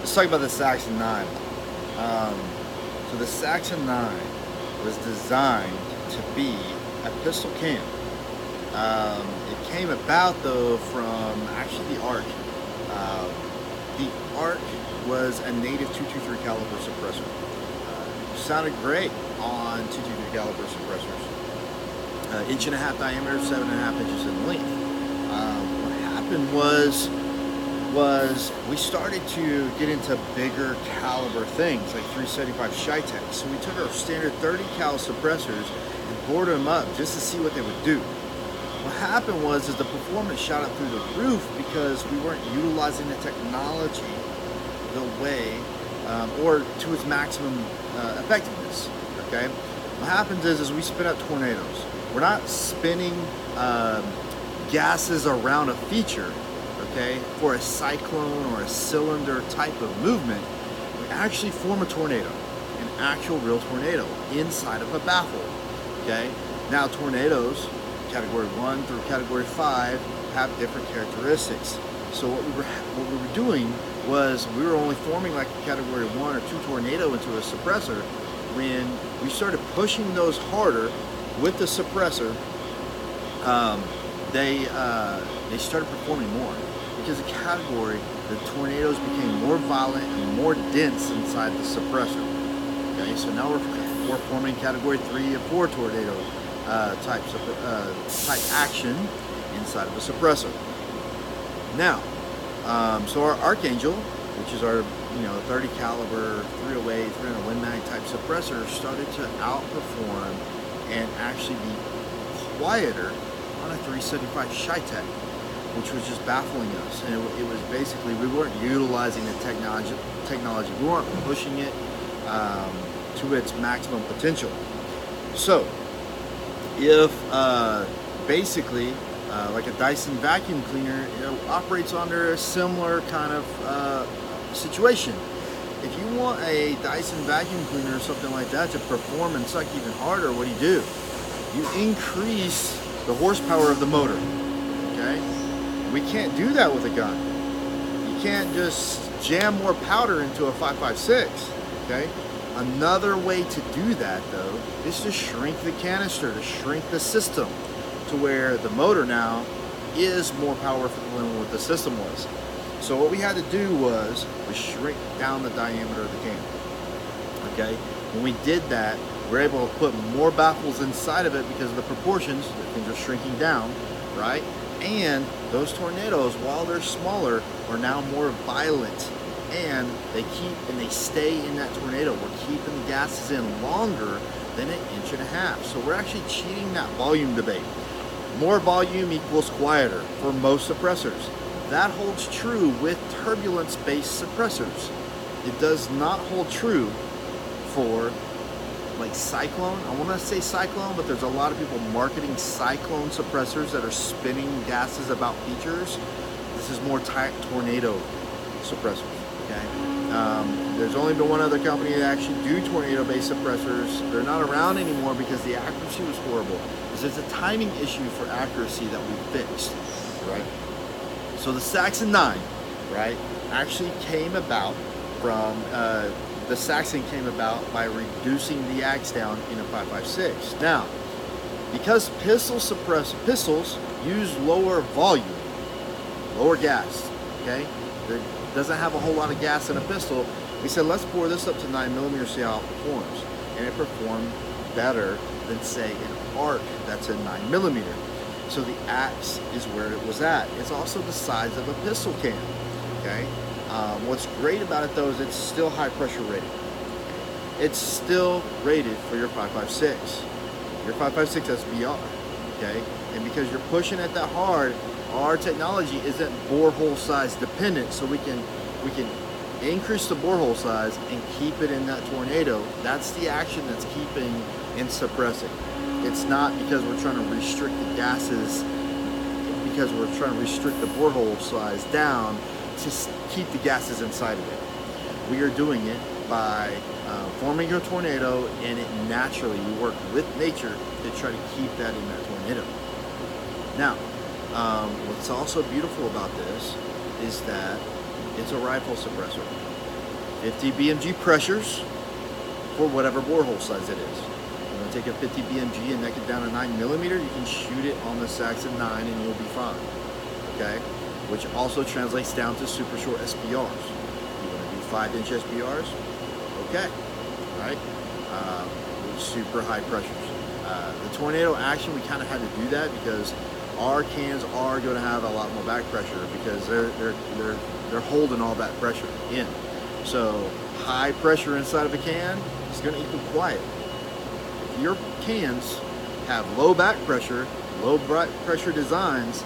Let's talk about the Saxon 9. So the Saxon 9 was designed to be a pistol cam. It came about though from actually the ARC. The ARC was a native 223 caliber suppressor. Sounded great on 223 caliber suppressors. Inch and a half diameter, 7.5 inches in length. What happened was we started to get into bigger caliber things like 375 Shytech. So we took our standard 30 cal suppressors and bored them up just to see what they would do. What happened was the performance shot up through the roof because we weren't utilizing the technology the way or to its maximum effectiveness. Okay, what happens is we spin up tornadoes. We're not spinning gases around a feature, okay, for a cyclone or a cylinder type of movement. We actually form a tornado, an actual real tornado inside of a baffle. Okay, now tornadoes category 1 through category 5 have different characteristics. So what we were doing was we were only forming like a category 1 or 2 tornado into a suppressor. When we started pushing those harder with the suppressor, they started performing more because the category, the tornadoes became more violent and more dense inside the suppressor. Okay, so now we're forming category 3 and 4 tornado type action inside of a suppressor. Now, so our Archangel, which is our 30 caliber 308, 300 Win Mag type suppressor, started to outperform and actually be quieter on a 375 Shytech, which was just baffling us. And it was basically, we weren't utilizing the technology. We weren't pushing it to its maximum potential. So if basically like a Dyson vacuum cleaner, operates under a similar kind of situation. If you want a Dyson vacuum cleaner or something like that to perform and suck even harder, what do? You increase the horsepower of the motor. Okay, we can't do that with a gun. You can't just jam more powder into a 5.56. Okay. Another way to do that, though, is to shrink the canister, to shrink the system to where the motor now is more powerful than what the system was. So what we had to do was shrink down the diameter of the can. Okay, when we did that, we're able to put more baffles inside of it because of the proportions. Things are shrinking down, right? And those tornadoes, while they're smaller, are now more violent. And they stay in that tornado. We're keeping the gases in longer than 1.5 inches. So we're actually cheating that volume debate. More volume equals quieter for most suppressors. That holds true with turbulence-based suppressors. It does not hold true for like Cyclone. I want to say Cyclone, but there's a lot of people marketing Cyclone suppressors that are spinning gases about features. This is more tight tornado suppressors. Okay. There's only been one other company that actually do tornado-based suppressors. They're not around anymore because the accuracy was horrible. It's a timing issue for accuracy that we fixed, right? So the Saxon 9, right, actually came about from the Saxon came about by reducing the axe down in a 5.56. Now, because pistols use lower volume, lower gas, okay? There doesn't have a whole lot of gas in a pistol. We said, let's bore this up to 9mm, see how it performs. And it performed better than, say, an ARC that's a 9mm. So the axe is where it was at. It's also the size of a pistol can, okay? What's great about it, though, is it's still high pressure rated. It's still rated for your 5.56, your 5.56 SBR, okay? And because you're pushing it that hard, our technology isn't borehole size dependent, so we can increase the borehole size and keep it in that tornado. That's the action that's keeping and suppressing. It's not because we're trying to restrict the gases, because we're trying to restrict the borehole size down to keep the gases inside of it. We are doing it by forming a tornado, and it naturally, we work with nature to try to keep that in that tornado. Now, what's also beautiful about this is that it's a rifle suppressor. 50 BMG pressures for whatever borehole size it is. You're going to take a 50 BMG and neck it down to 9mm, you can shoot it on the Saxon9 and you'll be fine. Okay? Which also translates down to super short SBRs. You want to do 5-inch SBRs? Okay. Right? With super high pressures. The Tornado Action, we kind of had to do that because our cans are going to have a lot more back pressure because they're holding all that pressure in. So high pressure inside of a can is going to equal quiet. If your cans have low back pressure, low back pressure designs,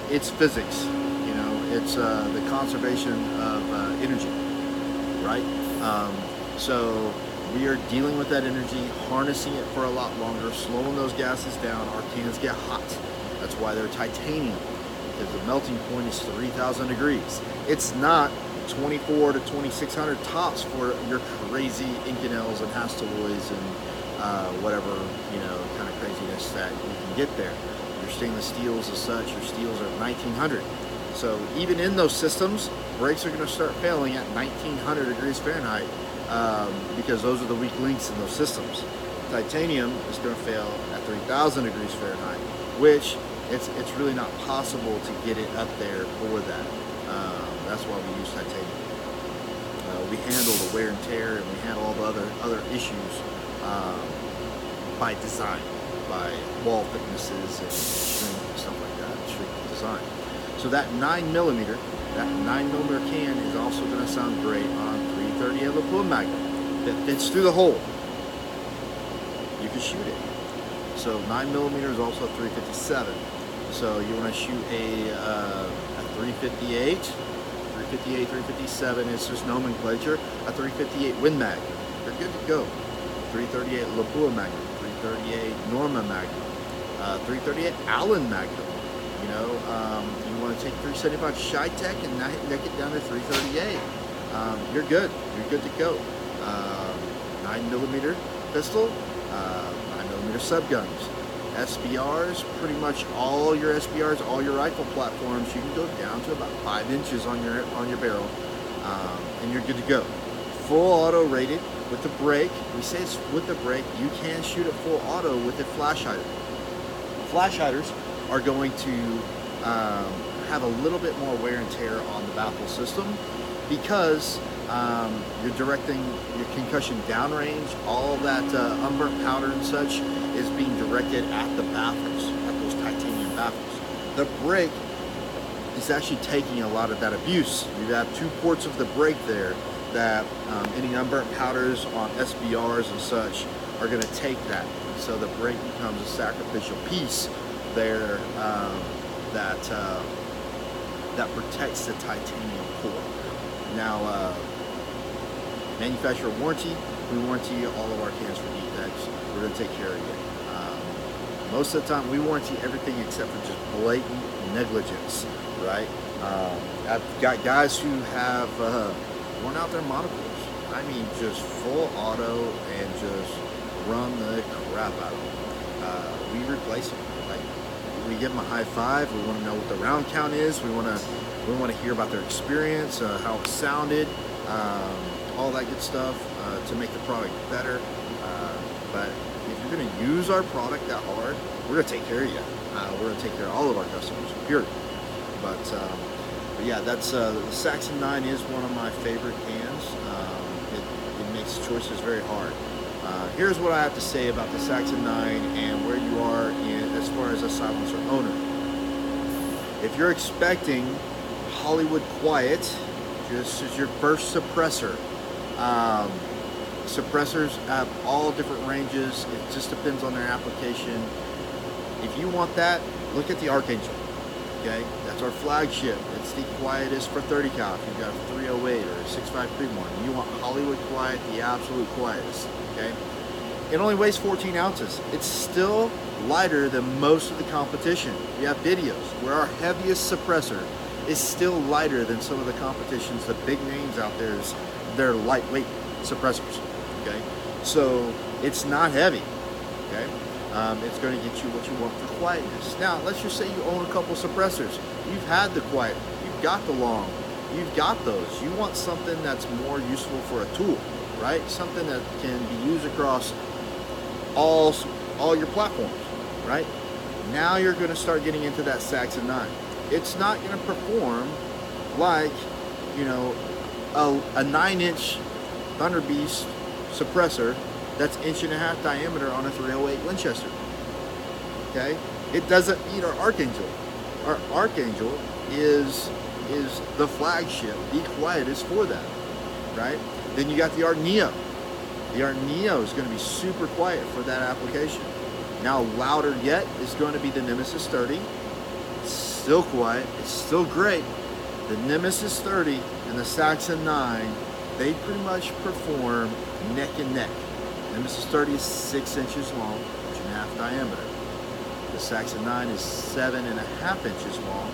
it's physics. You know, it's the conservation of energy, right? So we are dealing with that energy, harnessing it for a lot longer, slowing those gases down. Our cans get hot. That's why they're titanium, because the melting point is 3,000 degrees. It's not 24 to 2,600 tops for your crazy Inconels and Hastelloys and whatever, you know, kind of craziness that you can get there. Your stainless steels as such, your steels are 1,900. So even in those systems, brakes are going to start failing at 1,900 degrees Fahrenheit because those are the weak links in those systems. Titanium is going to fail at 3,000 degrees Fahrenheit, which it's really not possible to get it up there for that. That's why we use titanium. We handle the wear and tear, and we handle all the other issues by design, by wall thicknesses and shrink and stuff like that, shrink design. So that 9mm can is also going to sound great on 338 Lapua Magnum that fits through the hole. You can shoot it. So 9mm is also a 357. So you want to shoot a 358, 357 is just nomenclature. A 358 Win Mag, you're good to go. 338 Lapua Magnum, 338 Norma Magnum, 338 Allen Magnum. You know, you want to take 375 Chi-Tech and neck it down to 338. You're good. You're good to go. 9mm pistol, 9mm subguns. SBRs, pretty much all your SBRs, all your rifle platforms, you can go down to about 5 inches on your barrel, and you're good to go. Full auto rated with the brake. We say it's with the brake. You can shoot it full auto with a flash hider. Flash hiders are going to have a little bit more wear and tear on the baffle system because you're directing your concussion downrange. All that unburnt powder and such is being directed at the baffles, at those titanium baffles. The brake is actually taking a lot of that abuse. You have 2 ports of the brake there that any unburnt powders on SBRs and such are going to take that. So the brake becomes a sacrificial piece there that protects the titanium core. Now, manufacturer warranty, we warranty all of our cans for defects. We're going to take care of you. Most of the time, we warranty everything except for just blatant negligence, right? I've got guys who have worn out their monocores. I mean, just full auto and just run the crap out of them. We replace them. Like, we give them a high five. We want to know what the round count is. We want to hear about their experience, how it sounded, all that good stuff to make the product better. But if you're going to use our product that hard, we're going to take care of you. We're going to take care of all of our customers, period. But yeah, that's the Saxon9 is one of my favorite cans. It makes choices very hard. Here's what I have to say about the Saxon9 and where you are as far as a silencer owner. If you're expecting Hollywood quiet, this is your first suppressor. Suppressors have all different ranges. It just depends on their application. If you want that, look at the Archangel. Okay, that's our flagship. It's the quietest for 30 cal. If you've got a 308 or a 6.5 Creedmoor, you want Hollywood quiet, the absolute quietest. Okay, it only weighs 14 ounces. It's still lighter than most of the competition. We have videos where our heaviest suppressor is still lighter than some of the competitions. The big names out there, they're lightweight suppressors. Okay, so it's not heavy. Okay, it's going to get you what you want for quietness. Now, let's just say you own a couple suppressors. You've had the quiet, you've got the long, you've got those. You want something that's more useful for a tool, right? Something that can be used across all your platforms, right? Now you're going to start getting into that Saxon 9. It's not going to perform like, you know, a 9-inch Thunder Beast suppressor that's 1.5" diameter on a 308 Winchester. Okay, it doesn't beat our Archangel. Our Archangel is the flagship, the quietest for that, right? Then you got the Art Neo. The Art Neo is going to be super quiet for that application. Now, louder yet is going to be the Nemesis 30. It's still quiet. It's still great. The Nemesis 30 and the Saxon 9, they pretty much perform neck and neck. Nemesis 30 is 6 inches long, 1.5" diameter. The Saxon 9 is 7.5 inches long,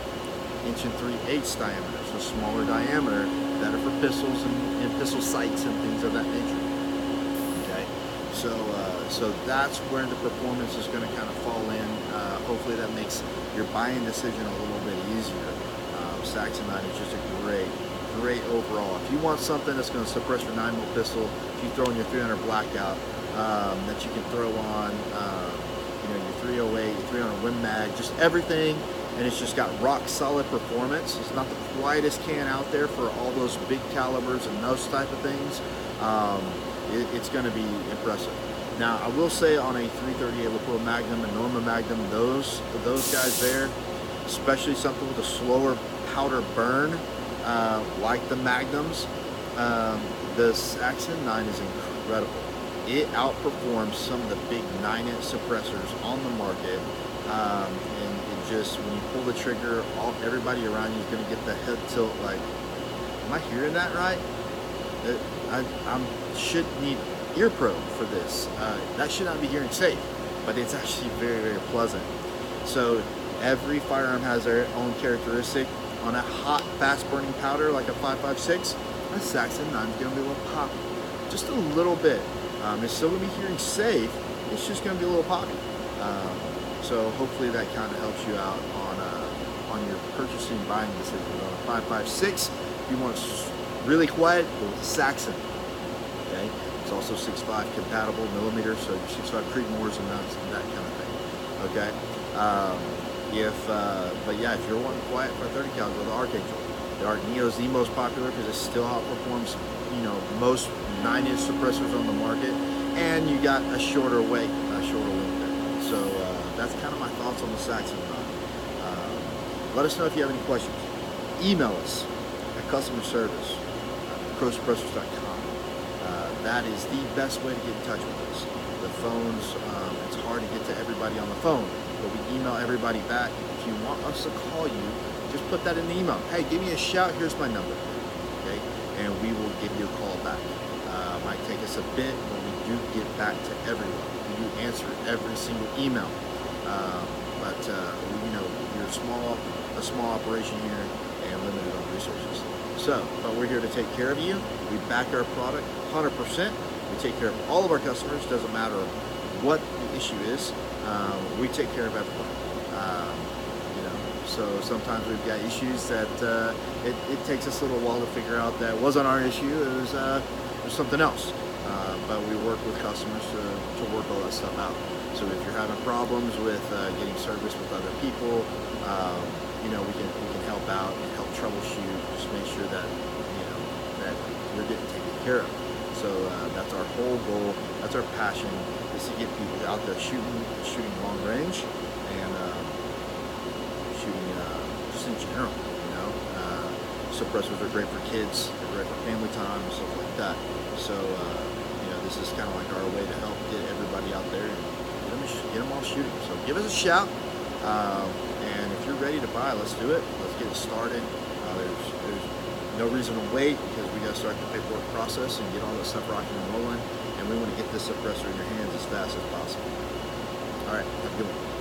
1 3/8 diameter, so smaller diameter, better for pistols and pistol sights and things of that nature. Okay, so that's where the performance is going to kind of fall in. Hopefully that makes your buying decision a little bit easier. Saxon 9 is just a great overall. If you want something that's going to suppress your 9mm pistol, if you throw in your 300 blackout, that you can throw on, you know, your 308, your 300 Win Mag, just everything, and it's just got rock solid performance. It's not the quietest can out there for all those big calibers and those type of things. It's going to be impressive. Now, I will say on a 338 Lapua Magnum and Norma Magnum, those guys there, especially something with a slower powder burn, like the Magnums, the Saxon 9 is incredible. It outperforms some of the big 9-inch suppressors on the market, and it just, when you pull the trigger, everybody around you is going to get the head tilt like, am I hearing that right? I should need ear probe for this. That should not be hearing safe, but it's actually very pleasant. So every firearm has their own characteristic. On a hot, fast-burning powder like a 5.56, a Saxon 9 is going to be a little poppy, just a little bit. It's still going to be hearing safe. It's just going to be a little poppy. So hopefully that kind of helps you out on your purchasing buying decision. On a 5.56, if you want really quiet, go with the Saxon. Okay, it's also 6.5 compatible millimeters, so your 6.5 Creedmoors and that kind of thing. Okay. But yeah, if you're wanting quiet for a 30 cal, go to the Archangel. The Art Neo is the most popular because it still outperforms, you know, most 9-inch suppressors on the market, and you got a shorter weight, a shorter length there. So that's kind of my thoughts on the Saxon 9. Let us know if you have any questions. Email us at customer service crowsuppressors.com. That is the best way to get in touch with us. The phones, it's hard to get to everybody on the phone, but we email everybody back. If you want us to call you, just put that in the email. Hey, give me a shout, here's my number. Okay, and we will give you a call back. Might take us a bit, but we do get back to everyone. We do answer every single email. But you know, you're a small operation here and limited on resources. So, but we're here to take care of you. We back our product 100%. We take care of all of our customers. Doesn't matter what the issue is. We take care of everybody. You know, so sometimes we've got issues that it takes us a little while to figure out that wasn't our issue. It was something else. But we work with customers to work all that stuff out. So if you're having problems with getting service with other people, you know, we can help out and help troubleshoot. Just make sure that, you know, that you're getting taken care of. So that's our whole goal. That's our passion, is to get people out there shooting long range and shooting just in general. You know, suppressors are great for kids. They're great for family time and stuff like that. So you know, this is kind of like our way to help get everybody out there and get them all shooting. So give us a shout. And if you're ready to buy, let's do it. Let's get it started. There's no reason to wait, because we got to start the paperwork process and get all this stuff rocking and rolling. And we want to get this suppressor in your hands as fast as possible. All right, have a good one.